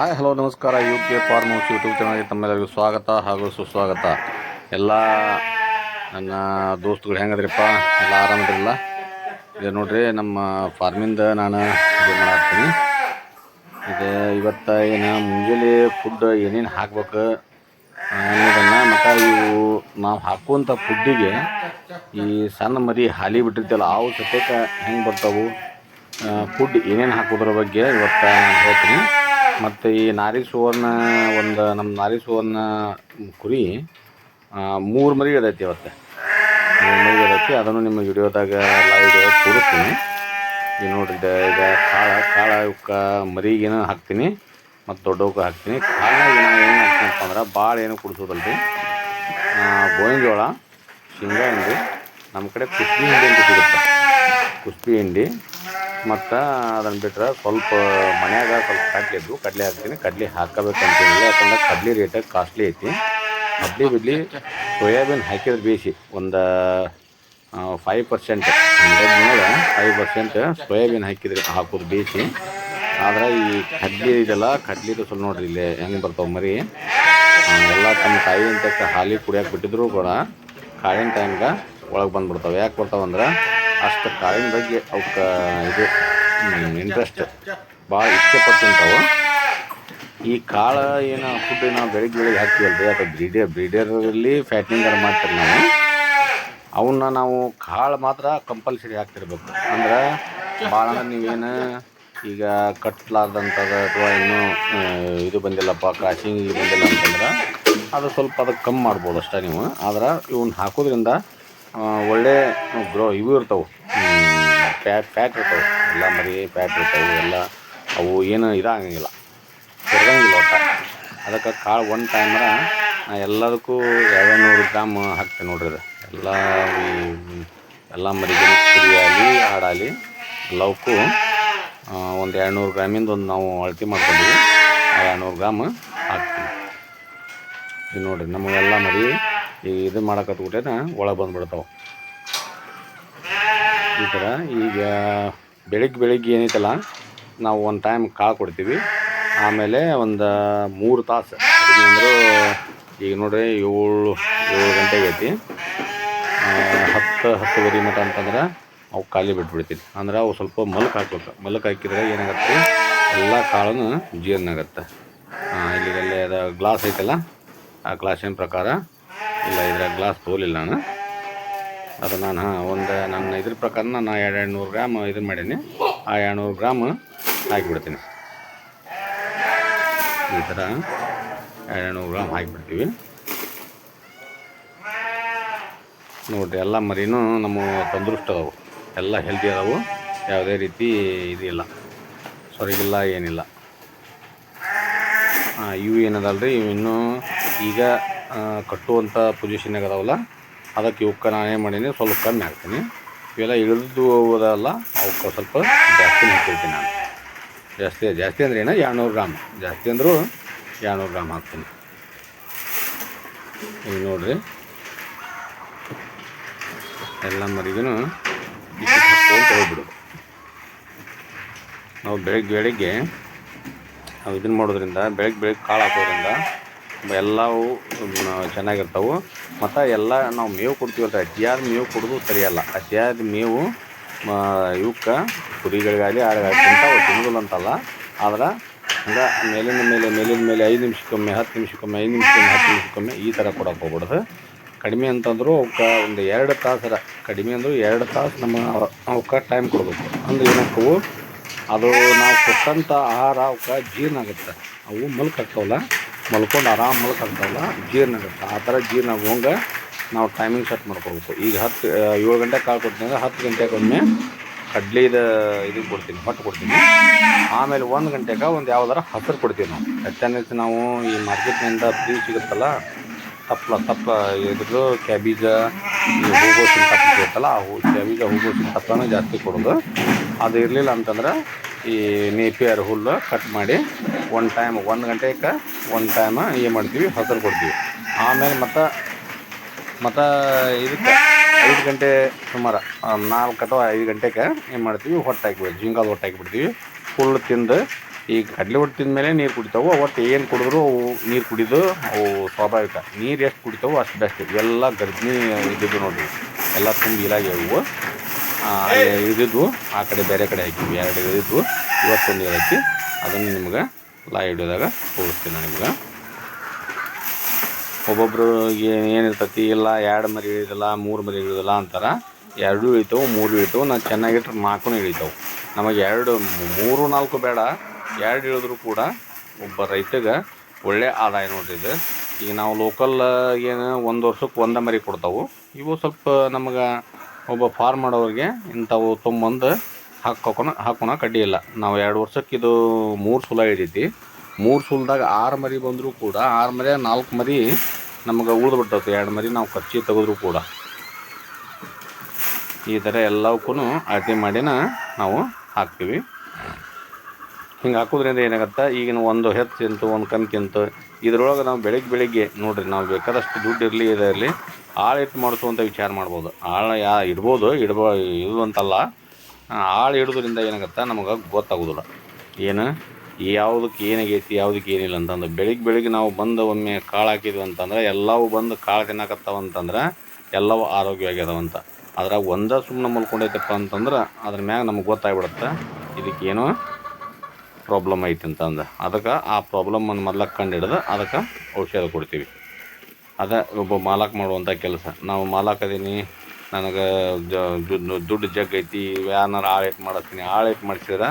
Hi hello ನಮಸ್ಕಾರ. UK farmers YouTube ಚಾನಲ್ಗೆ ತಮ್ಮೆಲ್ಲರಿಗೂ ಸ್ವಾಗತ ಹಾಗೂ ಸುಸ್ವಾಗತ. ಎಲ್ಲ ನನ್ನ ದೋಸ್ತುಗಳು ಹೆಂಗದ್ರಿಪ್ಪ, ಎಲ್ಲ ಆರಾಮದಿರಲ್ಲ? ಇದು ನೋಡ್ರಿ ನಮ್ಮ ಫಾರ್ಮಿಂದ ನಾನು ಇದು ಮಾಡಾಕ್ತೀನಿ. ಇದು ಇವತ್ತು ಏನು ಮುಂಜಾನೆ ಫುಡ್ ಏನೇನು ಹಾಕ್ಬೇಕು ಅನ್ನೋದನ್ನು ಮತ್ತು ಇವು ನಾವು ಹಾಕುವಂಥ ಫುಡ್ಡಿಗೆ ಈ ಸಣ್ಣ ಮರಿ ಹಾಲಿ ಬಿಟ್ಟಿರ್ತಲ್ಲ ಅವು ಸತ್ಯಕ್ಕೆ ಹೆಂಗೆ ಬರ್ತಾವೆ, ಫುಡ್ ಏನೇನು ಹಾಕೋದ್ರ ಬಗ್ಗೆ ಇವತ್ತು ನಾನು ಹೇಳ್ತೀನಿ. ಮತ್ತು ಈ ನಾರಿ ಸುವರ್ಣ ನಮ್ಮ ನಾರಿ ಸುವರ್ಣ ಕುರಿ 3 ಮರಿ ಅದೈತಿ. ಇವತ್ತು 3 ಮರಿ ಅದೈತಿ. ಅದನ್ನು ನಿಮ್ಮ ವಿಡಿಯೋದಾಗ ಲೈವ್ ತೋರಿಸ್ತೀನಿ. ಈಗ ನೋಡ್ರಿ, ಈಗ ಕಾಳ ಇವಕ್ಕೆ ಮರಿಗೇನು ಹಾಕ್ತೀನಿ ಮತ್ತು ದೊಡ್ಡವಕ್ಕೆ ಹಾಕ್ತೀನಿ. ಕಾಳಾಗ ನಾನು ಏನು ಹಾಕ್ತೀನಪ್ಪ ಅಂದ್ರೆ ಭಾಳ ಏನು ಕುಡಿಸೋದಲ್ರಿ, ಗೋವಿನ ಜೋಳ, ಶೇಂಗಾ ಹಿಂಡಿ, ನಮ್ಮ ಕಡೆ ಕುಸ್ಬಿ ಹಿಂಡಿ ಅಂತ ಸಿಗುತ್ತೆ. ಕುಸ್ಬಿ ಹಿಂಡಿ ಮತ್ತು ಅದನ್ನು ಬಿಟ್ಟರೆ ಸ್ವಲ್ಪ ಮನ್ಯಾಗ ಸ್ವಲ್ಪ ಕಡಲೆ ಹಾಕ್ತೀನಿ. ಕಡಲೆ ಹಾಕಬೇಕಂತೇನಿಲ್ಲ, ಯಾಕಂದ್ರೆ ಕಡಲೆ ರೇಟಾಗಿ ಕಾಸ್ಟ್ಲಿ ಐತಿ. ಕಡಲೆ ಬಿಡಲಿ ಸೋಯಾಬೀನ್ ಹಾಕಿದ್ರೆ ಬೇಯಿಸಿ ಒಂದು 5% 5% ಸೋಯಾಬೀನ್ ಹಾಕೋದು ಬೇಯಿಸಿ. ಆದ್ರೆ ಈ ಕಡ್ಲಿ ಇದೆಲ್ಲ ಕಡ್ಲಿದು ಸ್ವಲ್ಪ ನೋಡ್ರಿ ಇಲ್ಲಿ ಹೆಂಗೆ ಬರ್ತಾವೆ ಮರಿ. ಎಲ್ಲ ತಮ್ಮ ತಾಯಿ ಅಂತಕ್ಕೆ ಹಾಲಿ ಕುಡಿಯೋಕೆ ಬಿಟ್ಟಿದ್ರು ಕೂಡ ಕಾಳಿನ ಟೈಮ್ಗೆ ಒಳಗೆ ಬಂದುಬಿಡ್ತಾವೆ. ಯಾಕೆ ಬರ್ತಾವಂದ್ರೆ ಅಷ್ಟು ಕಾಳಿನ ಬಗ್ಗೆ ಅವಕ್ಕೆ ಇದು ಇಂಟ್ರೆಸ್ಟ್ ಭಾಳ ಇಚ್ಛೆ ಪಡ್ತಿಂತಾವೆ. ಈ ಕಾಳು ಏನು ಫುಡ್ ನಾವು ಬೆಳಿಗ್ಗೆ ಹಾಕ್ತೀವಲ್ರಿ, ಅದು ಬ್ರೀಡರಲ್ಲಿ ಫ್ಯಾಟಿಂಗ್ ಮಾಡ್ತೀವಿ ನಾವು. ಅವನ್ನ ನಾವು ಕಾಳು ಮಾತ್ರ ಕಂಪಲ್ಸರಿ ಹಾಕ್ತಿರ್ಬೇಕು. ಅಂದ್ರೆ ಭಾಳ ಅಂದ್ರೆ ನೀವೇನು ಈಗ ಕಟ್ಲಾರ್ದಂಥದ್ದು ಅಥವಾ ಇನ್ನೂ ಇದು ಬಂದಿಲ್ಲಪ್ಪ, ಕ್ರಾಸಿಂಗ್ ಬಂದಿಲ್ಲ ಅಂತಂದ್ರೆ ಅದು ಸ್ವಲ್ಪ ಅದಕ್ಕೆ ಕಮ್ಮಿ ಮಾಡ್ಬೋದು ಅಷ್ಟೇ ನೀವು. ಆದ್ರೆ ಇವನ್ನ ಹಾಕೋದ್ರಿಂದ ಒಳ್ಳೆ ಇವು ಇರ್ತಾವೆ, ಫ್ಯಾಟ್ ಇರ್ತಾವೆ. ಎಲ್ಲ ಮರಿ ಫ್ಯಾಟ್ ಇರ್ತಾವೆ. ಎಲ್ಲ ಅವು ಏನು ಇದಾಗಂಗಿಲ್ಲ, ಕೊರಗಂಗಿಲ್ಲ ಒಟ್ಟು. ಅದಕ್ಕೆ ಕಾಳು ಒಂದು ಟೈಮರ ಎಲ್ಲದಕ್ಕೂ 200 ಗ್ರಾಮ್ ಹಾಕ್ತೇನೆ ನೋಡ್ರಿ. ಅದು ಎಲ್ಲ ಮರಿಗೆ ಕುರಿಯಾಗಲಿ ಆಡಾಲಿ ಎಲ್ಲವಕ್ಕೂ ಒಂದು 200 ಗ್ರಾಮಿಂದ ಒಂದು ನಾವು ಅಳತೆ ಮಾಡ್ಕೊಂಡಿವಿ. 200 ಗ್ರಾಮ್ ಹಾಕ್ತೀವಿ. ಇದು ನೋಡಿರಿ, ನಮಗೆಲ್ಲ ಮರಿ ಇದು ಮಾಡೋಕತ್ಬಿಟ್ಟೇನ ಒಳಗೆ ಬಂದುಬಿಡ್ತಾವೆ ಈ ಥರ. ಈಗ ಬೆಳಿಗ್ಗೆ ಏನೈತಲ್ಲ, ನಾವು ಒಂದು ಟೈಮ್ ಕಾಳು ಕೊಡ್ತೀವಿ. ಆಮೇಲೆ ಒಂದು 3 ತಾಸು ಅಂದರೂ ಈಗ ನೋಡ್ರಿ 7 ಗಂಟೆಗೆ ಐತಿ, 10-10:30 ಮಟ್ಟ ಅಂತಂದ್ರೆ ಅವು ಖಾಲಿ ಬಿಟ್ಬಿಡ್ತೀವಿ. ಅಂದ್ರೆ ಅವು ಸ್ವಲ್ಪ ಮಲ್ಕು ಹಾಕ್ಬೇಕು. ಮಲ್ಕು ಹಾಕಿದ್ರೆ ಏನಾಗತ್ತೆ, ಎಲ್ಲ ಕಾಳನ್ನು ಜೀರ್ಣ ಆಗುತ್ತೆ. ಇಲ್ಲಿಗಲ್ಲೇ ಅದು ಗ್ಲಾಸ್ ಐತಲ್ಲ, ಆ ಗ್ಲಾಸಿನ ಪ್ರಕಾರ ಇಲ್ಲ, ಇದ್ರ ಗ್ಲಾಸ್ ತೋಲಿಲ್ಲ ನಾನು. ಅದು ನಾನು ನನ್ನ ಇದ್ರ ಪ್ರಕಾರ ನಾನು 200 ಗ್ರಾಮ್ ಇದನ್ನು ಮಾಡೀನಿ. ಆ 200 ಗ್ರಾಮ್ ಹಾಕಿಬಿಡ್ತೀನಿ. ಈ ಥರ 200 ಗ್ರಾಮ್ ಹಾಕಿಬಿಡ್ತೀವಿ. ನೋಡಿರಿ, ಎಲ್ಲ ಮರಿನೂ ನಮ್ಮ ತಂದೃಷ್ಟ ಅದಾವು, ಎಲ್ಲ ಹೆಲ್ದಿ ಅದಾವು. ಯಾವುದೇ ರೀತಿ ಇದಿಲ್ಲ, ಸೊರಗಿಲ್ಲ, ಏನಿಲ್ಲ. ಇವು ಏನದಲ್ರಿ, ಇವು ಇನ್ನೂ ಈಗ ಕಟ್ಟುವಂಥ ಪೊಸಿಷನ್ನಾಗ ಅದಾವಲ್ಲ, ಅದಕ್ಕೆ ಇವಕ್ಕೆ ನಾನು ಏನು ಮಾಡೀನಿ, ಸ್ವಲ್ಪ ಕಮ್ಮಿ ಹಾಕ್ತೀನಿ. ಇವೆಲ್ಲ ಇಳಿದು ಹೋಗೋದಲ್ಲ, ಅವಕ್ಕೆ ಸ್ವಲ್ಪ ಜಾಸ್ತಿನೇ ಹಾಕಿರ್ತೀನಿ ನಾನು. ಜಾಸ್ತಿ ಅಂದ್ರೆ ಏನು, 200 ಗ್ರಾಮ್. ಜಾಸ್ತಿ ಅಂದರೂ 200 ಗ್ರಾಮ್ ಹಾಕ್ತೀನಿ. ಈಗ ನೋಡಿರಿ, ಎಲ್ಲ ಮರಿಗೂ ಹಾಕ್ಕೊಂಡು ಹೋಗ್ಬಿಡು. ನಾವು ಬೆಳಗ್ಗೆ ನಾವು ಇದನ್ನು ಮಾಡೋದ್ರಿಂದ, ಬೆಳಗ್ಗೆ ಕಾಳು ಹಾಕೋದ್ರಿಂದ ಎಲ್ಲವೂ ಚೆನ್ನಾಗಿರ್ತಾವೆ. ಮತ್ತು ಎಲ್ಲ ನಾವು ಮೇವು ಕೊಡ್ತೀವಲ್ಲ, ಅತಿಯಾದ ಮೇವು ಕೊಡೋದು ಸರಿಯಲ್ಲ. ಅತಿಯಾದ ಮೇವು ಇವಕ್ಕೆ ಕುರಿಗಳಿಗಾಗಲಿ ಆಡುಗಾಗಲಿ ತಿನ್ನೋದಿಲ್ಲ ಅಂತಲ್ಲ. ಆದ್ರೆ ಹಂಗೆ ಮೇಲಿನ ಮೇಲೆ 5 ನಿಮಿಷಕ್ಕೊಮ್ಮೆ 10 ನಿಮಿಷಕ್ಕೊಮ್ಮೆ 5 ನಿಮಿಷಕ್ಕೊಮ್ಮೆ 10 ನಿಮಿಷಕ್ಕೊಮ್ಮೆ ಈ ಥರ ಕೊಡೋಕೆ ಹೋಗ್ಬಿಡೋದು. ಕಡಿಮೆ ಅಂತಂದರೂ ಅವಕ್ಕೆ ಒಂದು 2 ತಾಸರ, ಕಡಿಮೆ ಅಂದರೂ 2 ತಾಸು ಅವಕ್ಕೆ ಟೈಮ್ ಕೊಡಬೇಕು. ಅಂದ್ರೆ ಏನಾಗ್ತವೆ, ಅದು ನಾವು ಕೊಟ್ಟಂಥ ಆಹಾರ ಅವಕ್ಕೆ ಜೀರ್ಣ ಆಗುತ್ತೆ. ಅವು ಮಲ್ಕು ಹಾಕ್ತಾವಲ್ಲ, ಮಲ್ಕೊಂಡು ಆರಾಮ್ ಮಲ್ಕು ಹಾಕ್ತಾವಲ್ಲ, ಜೀರ್ಣ ಆಗುತ್ತೆ. ಆ ಥರ ಜೀರ್ಣ ಆಗುವಂಗೆ ನಾವು ಟೈಮಿಂಗ್ ಸೆಟ್ ಮಾಡ್ಕೋಬೇಕು. ಈಗ 7 ಗಂಟೆಗೆ ಕಾಳು ಕೊಡ್ತೀನಿ ಅಂದರೆ 10 ಗಂಟೆಗೊಮ್ಮೆ ಕಡ್ಲಿದ ಇದು ಕೊಡ್ತೀನಿ, ಹೊಟ್ಟು ಕೊಡ್ತೀನಿ. ಆಮೇಲೆ 1 ಗಂಟೆಗೆ ಒಂದು ಯಾವ್ದಾರ ಹಸಿರು ಕೊಡ್ತೀವಿ ನಾವು. ಹೆಚ್ಚಾನೆಚ್ಚು ನಾವು ಈ ಮಾರ್ಕೆಟ್ನಿಂದ ಫ್ರೀ ಸಿಗುತ್ತಲ್ಲ, ತಪ್ಪಲ ಇದ್ರದ್ದು ಕ್ಯಾಬೀಜ, ಈ ಹೂಗೋಸಿನ ತಪ್ಪಲು ಸಿಗುತ್ತಲ್ಲ, ಕ್ಯಾಬೀಜ ಹೂಗೋಸಿನ ತಪ್ಪಲನ್ನು ಜಾಸ್ತಿ ಕೊಡೋದು. ಅದು ಇರಲಿಲ್ಲ ಅಂತಂದ್ರೆ ಈ ನೇಪಿಯರ್ ಹುಲ್ಲು ಕಟ್ ಮಾಡಿ 1 ಗಂಟೆಗೆ 1 ಟೈಮ್ ಏನು ಮಾಡ್ತೀವಿ, ಹಸಿರು ಕೊಡ್ತೀವಿ. ಆಮೇಲೆ ಮತ್ತು ಇದಕ್ಕೆ 5 ಗಂಟೆ ಸುಮಾರು 4 ಅಥವಾ 5 ಗಂಟೆಗೆ ಏನು ಮಾಡ್ತೀವಿ, ಹೊಟ್ಟು ಹಾಕಿಬಿಡ್ತೀವಿ. ಜಿಂಗಾದ ಹೊಟ್ಟು ಹಾಕಿಬಿಡ್ತೀವಿ. ಫುಲ್ ತಿಂದು ಈಗ ಕಡಲೆ ಒಟ್ಟು ತಿಂದಮೇಲೆ ನೀರು ಕುಡಿತಾವೆ. ಒಟ್ಟು ಏನು ಕುಡಿದ್ರು ಅವು ನೀರು ಕುಡಿದು ಅವು ಸ್ವಾಭಾವಿಕ. ನೀರು ಎಷ್ಟು ಕುಡಿತಾವೋ ಅಷ್ಟು ಬೆಸ್ಟ್. ಇವೆಲ್ಲ ಗರ್ಭಿಣಿ ಇದ್ದಿದ್ದು ನೋಡಿರಿ, ಎಲ್ಲ ತುಂಬ ಇಲಾಗಿ ಅವು ಇಳಿದಿದ್ವು. ಆ ಕಡೆ ಬೇರೆ ಕಡೆ ಹಾಕಿದ್ವಿ, 2 ಇಳಿದಿದ್ವು. ಇವತ್ತೊಂದು ಹಾಕಿ ಅದನ್ನು ನಿಮ್ಗೆ ಲೈವ್ ವಿಡಿಯೋದಾಗ ತೋರಿಸ್ತೀನಿ ನಾನು ನಿಮ್ಗೆ. ಒಬ್ಬೊಬ್ರಿಗೆ ಏನಿರ್ತತಿ, ಇಲ್ಲ 2 ಮರಿ ಇಳಿದಿಲ್ಲ 3 ಮರಿ ಇಳಿದಿಲ್ಲ ಅಂತಾರೆ. 2 ಇಳಿತಾವೆ 3 ಇಳಿತಾವೆ. ನಾನು ಚೆನ್ನಾಗಿಟ್ರೆ 4 ಇಳಿತಾವೆ. ನಮಗೆ 2 3 4 ಬೇಡ, 2 ಇಳಿದ್ರು ಕೂಡ ಒಬ್ಬ ರೈತಗೆ ಒಳ್ಳೆ ಆದಾಯ ನೋಡ್ರಿ ಇದು. ಈಗ ನಾವು ಲೋಕಲ್ ಏನು 1 ವರ್ಷಕ್ಕೆ 1 ಮರಿ ಕೊಡ್ತಾವೆ. ಇವು ಸ್ವಲ್ಪ ನಮಗೆ ಒಬ್ಬ ಫಾರ್ಮ್ ಮಾಡೋರಿಗೆ ಇಂಥವು ತೊಗೊಂಬಂದು ಹಾಕೋಣ ಕಡ್ಡಿ ಇಲ್ಲ. ನಾವು 2 ವರ್ಷಕ್ಕೆ ಇದು 3 ಸುಲ ಹಿಡಿತಿ. 3 ಸುಲದಾಗ 6 ಮರಿ ಬಂದರೂ ಕೂಡ 6 ಮರಿ 4 ಮರಿ ನಮಗೆ ಉಳಿದು ಬಿಡ್ತೈತೆ. 2 ಮರಿ ನಾವು ಖರ್ಚಿಗೆ ತೆಗೆದ್ರು ಕೂಡ ಈ ಥರ ಎಲ್ಲವಕ್ಕೂ ಅಳತೆ ಮಾಡಿನ ನಾವು ಹಾಕ್ತೀವಿ. ಹಿಂಗೆ ಹಾಕೋದ್ರಿಂದ ಏನಾಗುತ್ತೆ, ಈಗಿನ ಒಂದು ಹೆಚ್ಚು ತಿಂತು ಒಂದು ಕಮ್ಮಿ ತಿಂತು ಇದ್ರೊಳಗೆ ನಾವು ಬೆಳಿಗ್ಗೆ ನೋಡಿರಿ, ನಾವು ಬೇಕಾದಷ್ಟು ದುಡ್ಡು ಇರಲಿ ಇದಿರಲಿ ಆಳು ಇಟ್ಟು ಮಾಡಿಸುವಂಥ ವಿಚಾರ ಮಾಡ್ಬೋದು. ಆಳು ಇಡ್ಬೋದು, ಇದು ಅಂತಲ್ಲ. ಆಳು ಇಡೋದ್ರಿಂದ ಏನಾಗುತ್ತೆ ನಮಗೆ ಗೊತ್ತಾಗೋದಿಲ್ಲ ಏನು ಯಾವುದಕ್ಕೆ ಏನಾಗೈತಿ ಯಾವುದಕ್ಕೆ ಏನಿಲ್ಲ ಅಂತಂದು. ಬೆಳಿಗ್ಗೆ ನಾವು ಬಂದು ಒಮ್ಮೆ ಕಾಳು ಹಾಕಿದ್ವಿ ಅಂತಂದ್ರೆ ಎಲ್ಲವೂ ಬಂದು ಕಾಳು ತಿನ್ನಕತ್ತಾವಂತಂದ್ರೆ ಎಲ್ಲವೂ ಆರೋಗ್ಯವಾಗಿದಾವಂತ. ಅದ್ರಾಗ ಒಂದೇ ಸುಮ್ಮನೆ ಮಲ್ಕೊಂಡೈತಪ್ಪ ಅಂತಂದ್ರೆ ಅದ್ರ ಮ್ಯಾಗ ನಮ್ಗೆ ಗೊತ್ತಾಗ್ಬಿಡುತ್ತೆ ಇದಕ್ಕೇನೋ ಪ್ರಾಬ್ಲಮ್ ಐತಿ ಅಂತಂದು. ಅದಕ್ಕೆ ಆ ಪ್ರಾಬ್ಲಮನ್ನು ಮೊದ್ಲಕ್ಕೆ ಕಂಡು ಹಿಡಿದು ಅದಕ್ಕೆ ಔಷಧ ಕೊಡ್ತೀವಿ. ಅದೇ ಒಬ್ಬ ಮಾಲಕ್ ಮಾಡುವಂಥ ಕೆಲಸ. ನಾವು ಮಾಲಕ್ ಅದೀನಿ, ನನಗೆ ದುಡ್ಡು ಜಗ್ಗೈತಿ, ಯಾರನ್ನಾರು ಆಳಿಟ್ಟು ಮಾಡಿಸ್ತೀನಿ. ಆಳಿಟ್ಟು ಮಾಡಿಸಿದ್ರೆ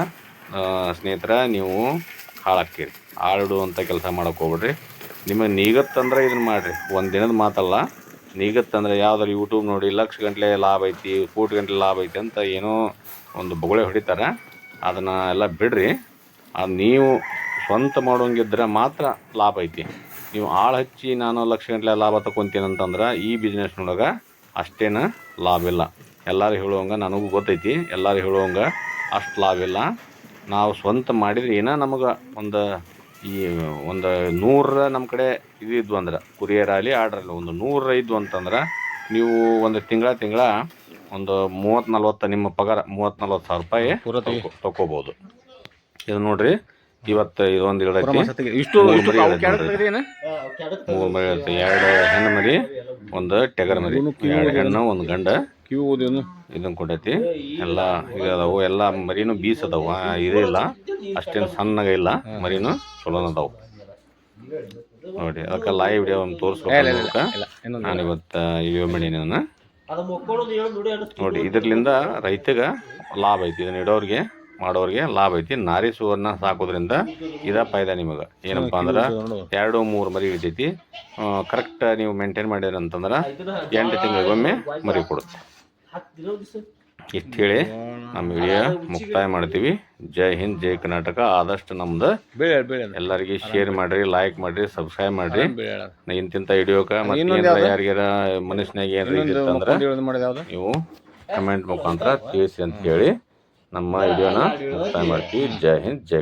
ಸ್ನೇಹಿತರೆ ನೀವು ಹಾಳಾಕ್ತೀರಿ. ಆಳಿಡುವಂಥ ಕೆಲಸ ಮಾಡೋಕೆ ಹೋಗ್ಬಿಡ್ರಿ. ನಿಮಗೆ ನೀಗತ್ತಂದ್ರೆ ಇದನ್ನು ಮಾಡಿರಿ. ಒಂದು ದಿನದ ಮಾತಲ್ಲ, ನೀಗತ್ತಂದ್ರೆ ಯಾವ್ದಾರು ಯೂಟ್ಯೂಬ್ ನೋಡಿ ಲಕ್ಷ ಗಂಟಲೆ ಲಾಭ ಐತಿ, ಕೋಟಿ ಗಂಟಲೆ ಲಾಭ ಐತಿ ಅಂತ ಏನೋ ಒಂದು ಬೊಗಳೆ ಹೊಡಿತಾರೆ. ಅದನ್ನು ಎಲ್ಲ ಬಿಡ್ರಿ. ಅದು ನೀವು ಸ್ವಂತ ಮಾಡೋಂಗಿದ್ರೆ ಮಾತ್ರ ಲಾಭ ಐತಿ. ನೀವು ಆಳು ಹಚ್ಚಿ ನಾನು ಲಕ್ಷ ಗಂಟಲೆ ಲಾಭ ತಗೊತೀನಿ ಅಂತಂದ್ರೆ ಈ ಬಿಸ್ನೆಸ್ನೊಳಗೆ ಅಷ್ಟೇನು ಲಾಭ ಇಲ್ಲ. ಎಲ್ಲರೂ ಹೇಳುವಂಗೆ ನನಗೂ ಗೊತ್ತೈತಿ, ಎಲ್ಲರೂ ಹೇಳುವಂಗೆ ಅಷ್ಟು ಲಾಭ ಇಲ್ಲ. ನಾವು ಸ್ವಂತ ಮಾಡಿದ್ರೆ ಏನೋ ನಮಗೆ ಒಂದು 100 ನಮ್ಮ ಕಡೆ ಇದ್ವು ಅಂದ್ರೆ ಕುರಿಯರಾಗಲಿ ಆರ್ಡ್ರಲ್ಲಿ ಒಂದು 100 ಇದ್ವು ಅಂತಂದ್ರೆ ನೀವು ಒಂದು ತಿಂಗಳ ಒಂದು 30-40 ನಿಮ್ಮ ಪಗಾರ 30-40 ಸಾವಿರ ರೂಪಾಯಿ ತಗೋಬೋದು. ಇದು ನೋಡ್ರಿ, ಇವತ್ತು ಇದೊಂದು ಇಡೈತಿ. ಇಷ್ಟು 3 ಮರಿ ಇರುತ್ತೆ. 2 ಹೆಣ್ಣು ಮರಿ, 1 ಟೆಗರ್ ಮರಿ, 2 ಹೆಣ್ಣು 1 ಗಂಡ ಇದನ್ನು ಕೊಟ್ಟೈತಿ. ಎಲ್ಲ ಇದಾವು. ಎಲ್ಲ ಮರಿನೂ ಬೀಸ್ ಅದಾವ, ಇದಿಲ್ಲ ಅಷ್ಟೇನು ಸಣ್ಣಗ ಇಲ್ಲ. ಮರಿನೂ ಚಲೋನ ಅದಾವು ನೋಡಿ. ಅದಕ್ಕೆ ಲೈವ್ ವಿಡಿಯೋ ಒಂದು ತೋರಿಸ್ಬೇಕು ನಾನು ಇವತ್ತು ವಿಡಿಯೋ ಮಾಡೀನಿ ನಾನು ನೋಡಿ. ಇದರಿಂದ ರೈತಗೆ ಲಾಭ ಐತಿ, ಇದನ್ನ ಇಡೋರಿಗೆ ಮಾಡೋರಿಗೆ ಲಾಭ ಐತಿ. ನಾರಿ ಸುವರ್ಣ ಸಾಕೋದ್ರಿಂದ ಇದ ಫಾಯ್ದ ನಿಮಗೆ. ಏನಪ್ಪ ಅಂದ್ರೆ 2-3 ಮರಿ ಇರ್ತೈತಿ. ಕರೆಕ್ಟ್ ನೀವು ಮೇಂಟೈನ್ ಮಾಡಿರಿ ಅಂತಂದ್ರೆ 8 ತಿಂಗಳಿಗೊಮ್ಮೆ ಮರಿ ಕೊಡುತ್ತೆ. ಇಷ್ಟು ಹೇಳಿ ನಮ್ಮ ವಿಡಿಯೋ ಮುಕ್ತಾಯ ಮಾಡ್ತೀವಿ. ಜೈ ಹಿಂದ್, ಜೈ ಕರ್ನಾಟಕ. ಆದಷ್ಟು ನಮ್ದು ಎಲ್ಲರಿಗೆ ಶೇರ್ ಮಾಡಿರಿ, ಲೈಕ್ ಮಾಡಿರಿ, ಸಬ್ಸ್ಕ್ರೈಬ್ ಮಾಡಿರಿ. ಇಂತಿಂಥ ವಿಡಿಯೋಕ್ಕೆ ಮತ್ತೆ ಯಾರಿಗಾರ ಮನುಷ್ಯನಾಗ ಏನು ಅಂದ್ರೆ ನೀವು ಕಮೆಂಟ್ ಮುಖಾಂತರ ತಿಳಿಸಿ ಅಂತ ಹೇಳಿ ನಮ್ಮ ವಿಡಿಯೋನ ಮುಕ್ತಾಯ ಮಾಡ್ತೀವಿ. ಜೈ ಹಿಂದ್, ಜೈ